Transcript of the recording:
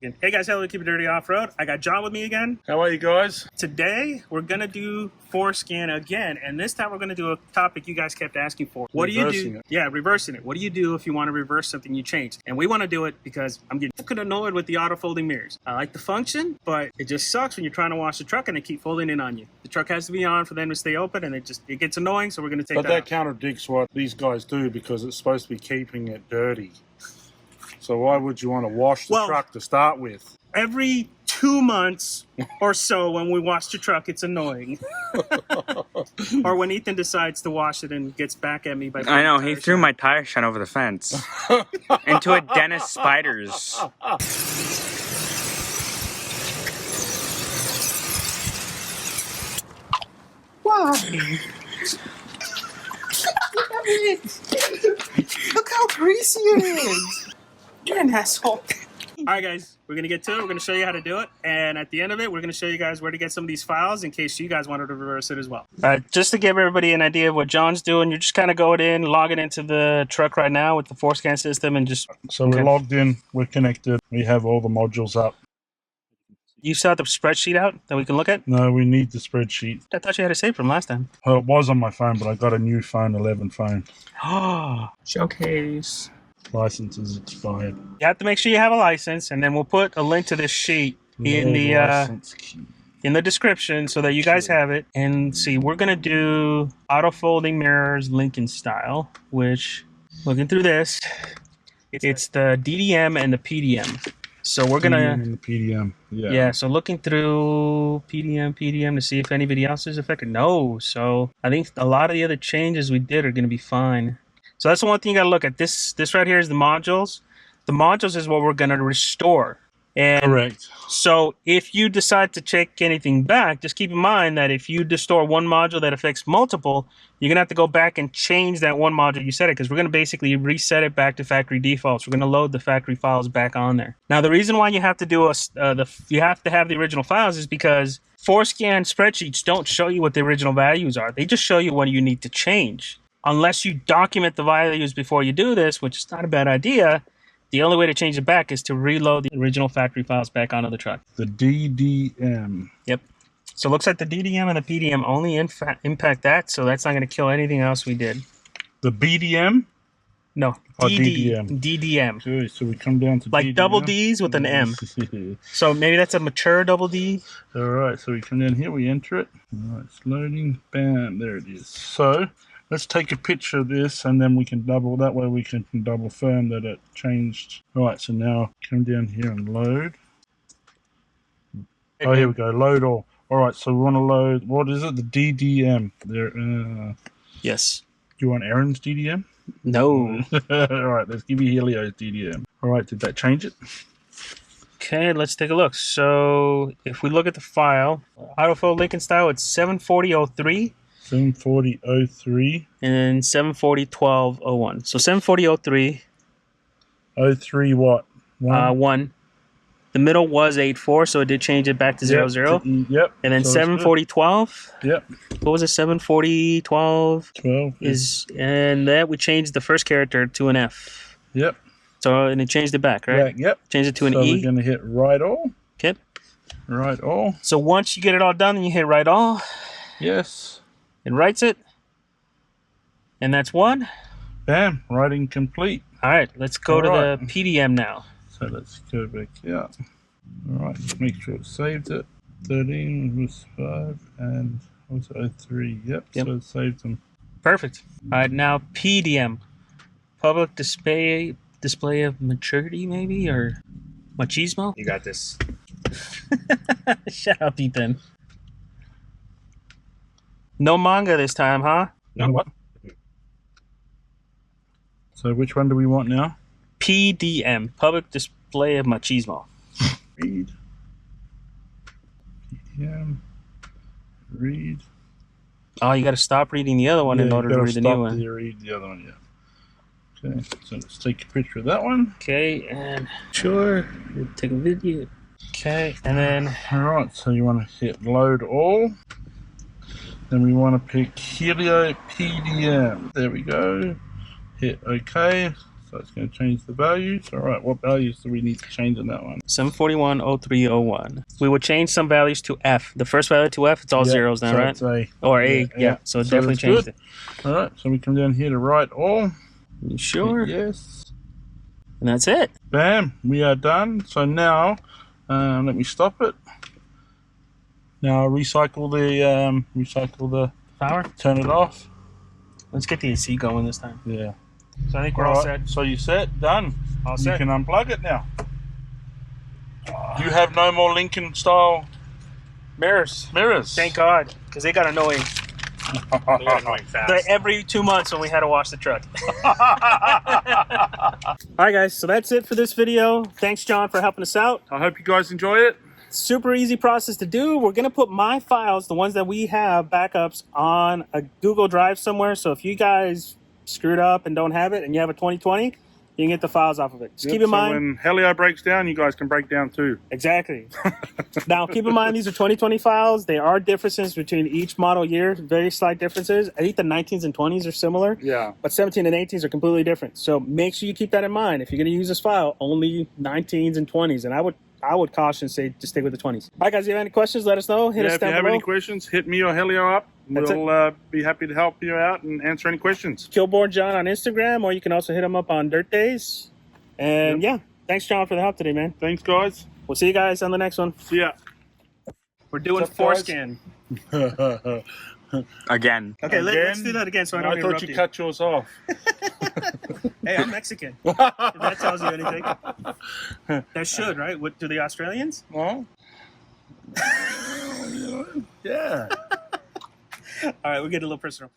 Hey guys, hello, Keep It Dirty Off-Road. I got John with me again. How are you guys? Today, we're going to do Forescan again, and this time we're going to do a topic you guys kept asking for. What do you do? Yeah, reversing it. What do you do if you want to reverse something you changed? And we want to do it because I'm getting fucking annoyed with the auto-folding mirrors. I like the function, but it just sucks when you're trying to wash the truck and they keep folding in on you. The truck has to be on for them to stay open, and it gets annoying, so we're going to take that. But that contradicts what these guys do because it's supposed to be keeping it dirty. So why would you want to wash the truck to start with? Every 2 months or so when we wash the truck, it's annoying. Or when Ethan decides to wash it and gets back at me by... I know, he threw my tire shine over the fence. Into a den of spiders. Why? Look how greasy it is. You're an asshole. Alright guys, we're going to get to it. We're going to show you how to do it. And at the end of it, we're going to show you guys where to get some of these files in case you guys wanted to reverse it as well. Alright, just to give everybody an idea of what John's doing, you're just kind of going in, logging into the truck right now with the Forescan system and just... So we're logged in, we're connected, we have all the modules up. You still have the spreadsheet out that we can look at? No, we need the spreadsheet. I thought you had it saved from last time. Well, it was on my phone, but I got a new phone, 11 phone. Oh, showcase. License is expired. You have to make sure you have a license, and then we'll put a link to this sheet in the description so that you guys have it. And see, we're gonna do auto folding mirrors Lincoln style, which looking through this, it's the DDM and the PDM. So we're gonna DDM and the PDM. Yeah. So looking through PDM to see if anybody else is affected. No. So I think a lot of the other changes we did are gonna be fine. So that's the one thing you gotta look at. This right here is the modules. The modules is what we're gonna restore. And correct. So if you decide to check anything back, just keep in mind that if you restore one module that affects multiple, you're gonna have to go back and change that one module you set it, because we're gonna basically reset it back to factory defaults. We're gonna load the factory files back on there. Now the reason why you have to do you have to have the original files is because Forescan spreadsheets don't show you what the original values are. They just show you what you need to change. Unless you document the values before you do this, which is not a bad idea, the only way to change it back is to reload the original factory files back onto the truck. The DDM. Yep. So it looks like the DDM and the PDM only impact that, so that's not going to kill anything else we did. The BDM? No. DDM. DDM. Okay, so we come down to like DDM. Double D's with an M. So maybe that's a mature double D. All right, so we come down here, we enter it. All right, it's loading. Bam, there it is. So let's take a picture of this, and then we can that way we can double firm that it changed. All right, so now come down here and load. Oh, here we go, load all. All right, so we want to load, what is it? The DDM. There. Yes. Do you want Aaron's DDM? No. All right, let's give you Helio's DDM. All right, did that change it? Okay, let's take a look. So if we look at the file, autofold Lincoln style, it's 740.03. 740.03 and then 740.12.01. So 740.03. 03 what? 1. The middle was 84, so it did change it back to 00. Yep. And then so 740.12. Yep. What was it? 740.12. 12 is, and that we changed the first character to an F. Yep. So and it changed it back, right? Yep. Changed it to an E. So we're gonna hit write all. Okay. Write all. So once you get it all done, then you hit write all. Yes. It writes it. And that's one. Bam. Writing complete. All right. Let's go to the PDM now. So let's go back here. All right. Make sure it saved it. 13 was 5 and also 03. Yep. So it saved them. Perfect. All right. Now PDM. Public display of maturity, maybe, or machismo. You got this. Shut up, Ethan. No manga this time, huh? No what? So which one do we want now? PDM. Public display of machismo. Read. PDM. Read. Oh, you got to stop reading the other one in order to read the new one. Read the other one, yeah. Okay, so let's take a picture of that one. Okay, and sure, we'll take a video. Okay, and then... Alright, so you want to hit load all. Then we want to pick Helio PDM. There we go. Hit OK. So it's going to change the values. All right, what values do we need to change in that one? 741.0301. We will change some values to F. The first value to F, it's all zeros now, so right? It's A. Or A, yeah. So definitely changed it. All right, so we come down here to write all. You sure? Yes. And that's it. Bam, we are done. So now, let me stop it. Now recycle the Power? turn it off. Let's get the AC going this time. Yeah. So I think we're all set. So you set, done. All You set. can unplug it now. You have no more Lincoln style Mirrors. mirrors. Thank God, because they got annoying. They got annoying fast. Every 2 months when we had to wash the truck. Alright guys, so that's it for this video. Thanks John for helping us out. I hope you guys enjoy it. Super easy process to do. We're going to put my files, the ones that we have backups, on a Google Drive somewhere. So if you guys screwed up and don't have it and you have a 2020, you can get the files off of it. Just keep in mind. When Helio breaks down, you guys can break down too. Exactly. Now, keep in mind, these are 2020 files. There are differences between each model year, very slight differences. I think the 19s and 20s are similar, Yeah. but 17 and 18s are completely different. So make sure you keep that in mind. If you're going to use this file, only 19s and 20s. And I would caution, say, just stick with the 20s. All right, guys, if you have any questions, let us know. Hit us If down you have below. any questions, hit me or Helio up. That's We'll be happy to help you out and answer any questions. Killboard John on Instagram, or you can also hit him up on Dirt Days. And yeah, thanks, John, for the help today, man. Thanks, guys. We'll see you guys on the next one. See ya. We're doing What's up, guys? Forescan. Again. Okay, let's do that again so I don't I thought interrupt you cut yours off. Hey, I'm Mexican. If that tells you anything. That should, right? What do the Australians? Well, yeah. All right, we'll get a little personal.